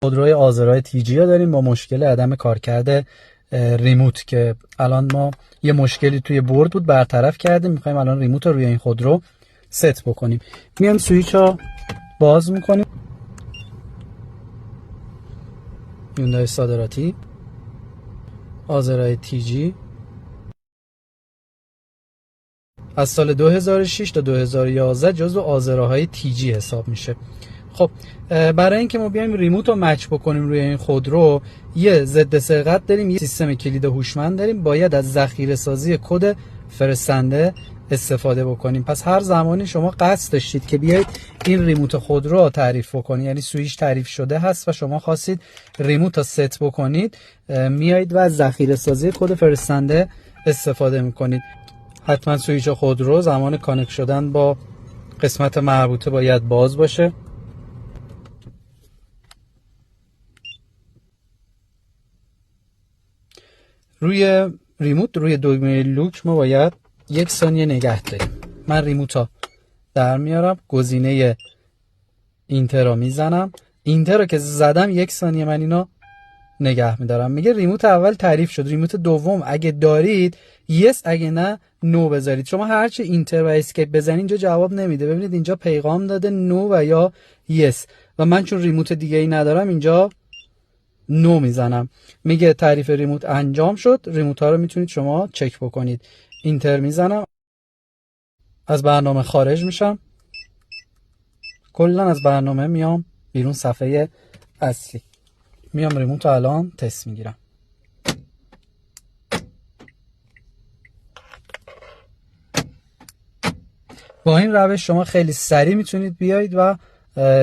خودروی آزرای تیجی ها داریم با مشکل عدم کارکرد ریموت که الان ما یه مشکلی توی بورد بود برطرف کردیم. میخوایم الان ریموت رو روی این خودرو ست بکنیم. میام سویچ ها باز میکنیم. یوندای صادراتی آزرای تیجی از سال 2006 تا 2011 جزو آزراهای تیجی حساب میشه. خب برای اینکه ما بیایم ریموت رو مچ بکنیم روی این خودرو، یه ضد سرقت داریم، یه سیستم کلید هوشمند داریم، باید از ذخیره سازی کد فرستنده استفاده بکنیم. پس هر زمانی شما قصد داشتید که بیاید این ریموت خودرو رو تعریف بکنید، یعنی سوئیچ تعریف شده هست و شما خواستید ریموت رو ست بکنید، میایید و از ذخیره سازی کد فرستنده استفاده میکنید. حتما سوئیچ خودرو زمان کانکت شدن با قسمت مربوطه باید باز باشه. روی ریموت، روی دکمه لوک ما باید 1 ثانیه نگه داریم. من ریموت ها در میارم، گزینه اینتر رو میزنم، اینتر رو که زدم 1 ثانیه من اینو نگه میدارم. میگه ریموت اول تعریف شد، ریموت دوم اگه دارید یس، اگه نه نو بذارید. شما هرچی اینتر و اسکیپ بزنید اینجا جواب نمیده. ببینید اینجا پیغام داده نو و یا یس و من چون ریموت دیگه ای ندارم اینجا نو میزنم. میگه تعریف ریموت انجام شد. ریموت ها رو میتونید شما چک بکنید. اینتر میزنم، از برنامه خارج میشم، کلا از برنامه میام بیرون صفحه اصلی. میام ریموت رو الان تست میگیرم. با این روش شما خیلی سریع میتونید بیایید و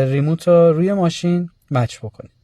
ریموت رو روی ماشین مچ بکنید.